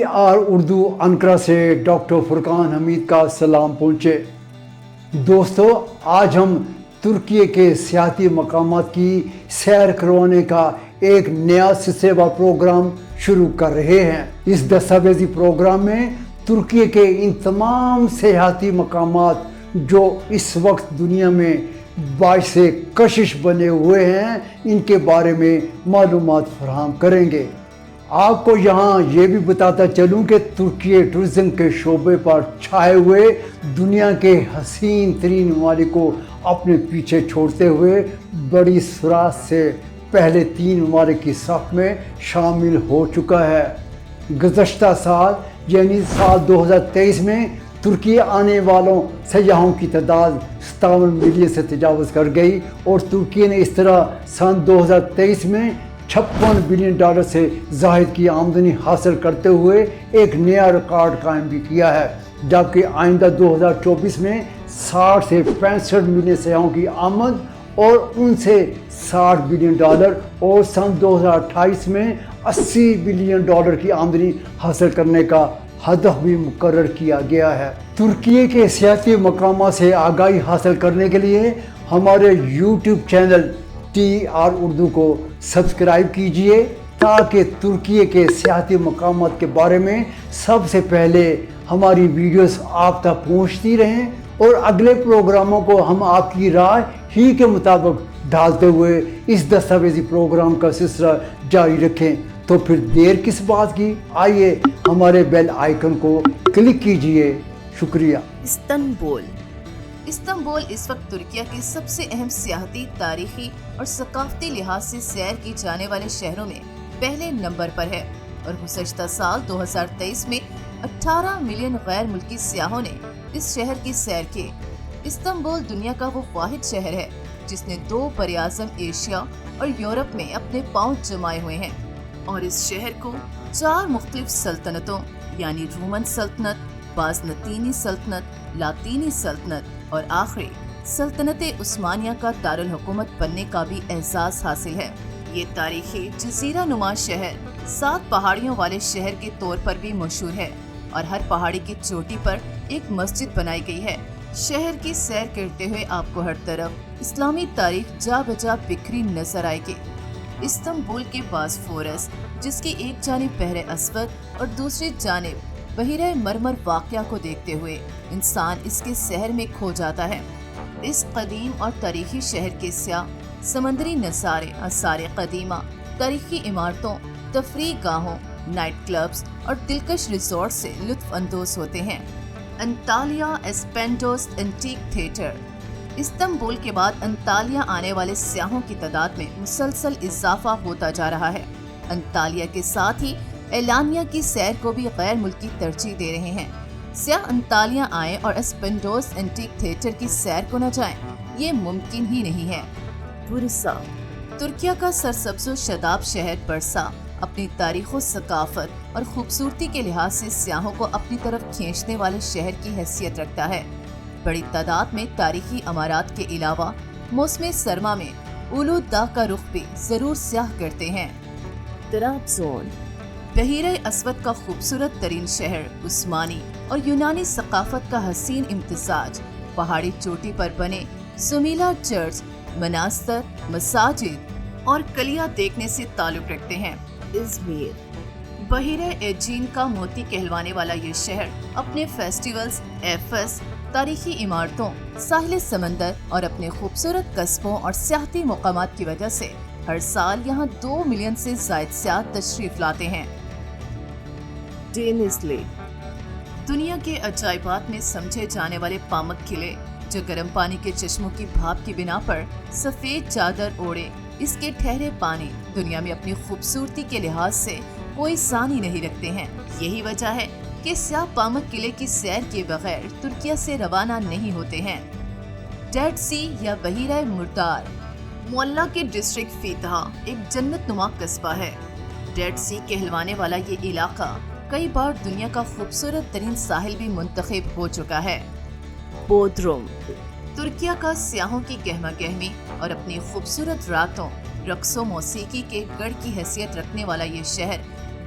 TR Urdu Ankara سے doctor فرقان حمید کا سلام پہنچے۔ دوستو، آج ہم ترکی کے سیاحتی مقامات کی سیر کروانے کا ایک نیا سلسلے وار پروگرام شروع کر رہے ہیں۔ اس دستاویزی پروگرام میں ترکی کے ان تمام سیاحتی مقامات جو اس وقت دنیا میں باعث کشش بنے ہوئے ہیں، ان کے بارے میں معلومات فراہم کریں گے۔ آپ کو یہاں یہ بھی بتاتا چلوں کہ ترکی ٹورزم کے شعبے پر چھائے ہوئے دنیا کے حسین ترین ممالک کو اپنے پیچھے چھوڑتے ہوئے بڑی سرعت سے پہلے 3 ممالک کی صف میں شامل ہو چکا ہے۔ گزشتہ سال یعنی سال 2023 میں ترکی آنے والوں سیاحوں کی تعداد 57 ملین سے تجاوز کر گئی اور ترکی نے اس طرح سن 2023 میں $56 بلین سے زائد کی آمدنی حاصل کرتے ہوئے ایک نیا ریکارڈ قائم بھی کیا ہے، جبکہ آئندہ 2024 میں 60 سے 65 ملین سیاحوں کی آمد اور ان سے $60 بلین اور سن 2028 میں $80 بلین کی آمدنی حاصل کرنے کا ہدف بھی مقرر کیا گیا ہے۔ ترکی کے سیاحتی مقامات سے آگاہی حاصل کرنے کے لیے ہمارے YouTube چینل TR اردو کو سبسکرائب کیجئے تاکہ ترکی کے سیاحتی مقامات کے بارے میں سب سے پہلے ہماری ویڈیوز آپ تک پہنچتی رہیں اور اگلے پروگراموں کو ہم آپ کی رائے ہی کے مطابق ڈالتے ہوئے اس دستاویزی پروگرام کا سلسلہ جاری رکھیں۔ تو پھر دیر کس بات کی، آئیے ہمارے بیل آئیکن کو کلک کیجئے۔ شکریہ۔ استنبول اس وقت ترکیہ کے سب سے اہم سیاحتی، تاریخی اور ثقافتی لحاظ سے سیر کی جانے والے شہروں میں پہلے نمبر پر ہے اور گزشتہ سال 2023 میں 18 ملین غیر ملکی سیاحوں نے اس شہر کی سیر کی۔ استنبول دنیا کا وہ واحد شہر ہے جس نے 2 براعظم ایشیا اور یورپ میں اپنے پاؤں جمائے ہوئے ہیں اور اس شہر کو 4 مختلف سلطنتوں یعنی رومن سلطنت، بازنطینی سلطنت، لاطینی سلطنت اور آخری سلطنت عثمانیہ کا دارالحکومت بننے کا بھی اعزاز حاصل ہے۔ یہ تاریخی جزیرہ نما شہر 7 پہاڑیوں والے شہر کے طور پر بھی مشہور ہے اور ہر پہاڑی کی چوٹی پر ایک مسجد بنائی گئی ہے۔ شہر کی سیر کرتے ہوئے آپ کو ہر طرف اسلامی تاریخ جا بجا بکھری نظر آئے گی۔ استنبول کے باسفورس، جس کی ایک جانب بحر اسود اور دوسری جانب بحیرہ مرمر واقعہ کو دیکھتے ہوئے انسان اس کے سحر میں کھو جاتا ہے۔ اس قدیم اور تاریخی شہر کے سیاح سمندری نظارے، آثار قدیمہ، تاریخی عمارتوں، تفریح گاہوں، نائٹ کلبز اور دلکش ریزورٹ سے لطف اندوز ہوتے ہیں۔ Antalya Aspendos antique theatre. Istanbul کے بعد انطالیہ آنے والے سیاحوں کی تعداد میں مسلسل اضافہ ہوتا جا رہا ہے۔ انطالیہ کے ساتھ ہی اعلانیہ کی سیر کو بھی غیر ملکی ترجیح دے رہے ہیں۔ سیاح انطالیہ آئیں اور اسپینڈوس اینٹیک تھیٹر کی سیر کو نہ جائیں، یہ ممکن ہی نہیں ہے۔ برسا۔ ترکیہ کا سرسبز و شاداب شہر برسا اپنی تاریخ و ثقافت اور خوبصورتی کے لحاظ سے سیاحوں کو اپنی طرف کھینچنے والے شہر کی حیثیت رکھتا ہے۔ بڑی تعداد میں تاریخی عمارات کے علاوہ موسم سرما میں اولو داغ کا رخ بھی ضرور سیاح کرتے ہیں۔ طرابزون۔ بحیرہ اسود کا خوبصورت ترین شہر، عثمانی اور یونانی ثقافت کا حسین امتزاج، پہاڑی چوٹی پر بنے سمیلا چرچ، مناظر، مساجد اور کلیہ دیکھنے سے تعلق رکھتے ہیں۔ ازمیر۔ بحیرہ ایجین کا موتی کہلوانے والا یہ شہر اپنے فیسٹیولز، ایفس، تاریخی عمارتوں، ساحل سمندر اور اپنے خوبصورت قصبوں اور سیاحتی مقامات کی وجہ سے ہر سال یہاں 2 ملین سے زائد سیاح تشریف لاتے ہیں۔ ڈینزلی۔ دنیا کے عجائبات میں سمجھے جانے والے پامک قلعے، جو گرم پانی کے چشموں کی بھاپ کی بنا پر سفید چادر اوڑھے اس کے ٹھہرے پانی دنیا میں اپنی خوبصورتی کے لحاظ سے کوئی ثانی نہیں رکھتے ہیں۔ یہی وجہ ہے کہ سیاح پامک قلعے کی سیر کے بغیر ترکیہ سے روانہ نہیں ہوتے ہیں۔ ڈیڈ سی یا بحیرہ مردار۔ معلیٰ کے ڈسٹرکٹ فیتہا ایک جنت نما قصبہ ہے۔ ڈیڈ سی کہلوانے والا یہ علاقہ کئی بار دنیا کا خوبصورت ترین ساحل بھی منتخب ہو چکا ہے۔ بودروم۔ ترکیہ کا سیاحوں کی گہما گہمی اور اپنی خوبصورت راتوں، رقص و موسیقی کے گڑھ کی حیثیت رکھنے والا یہ شہر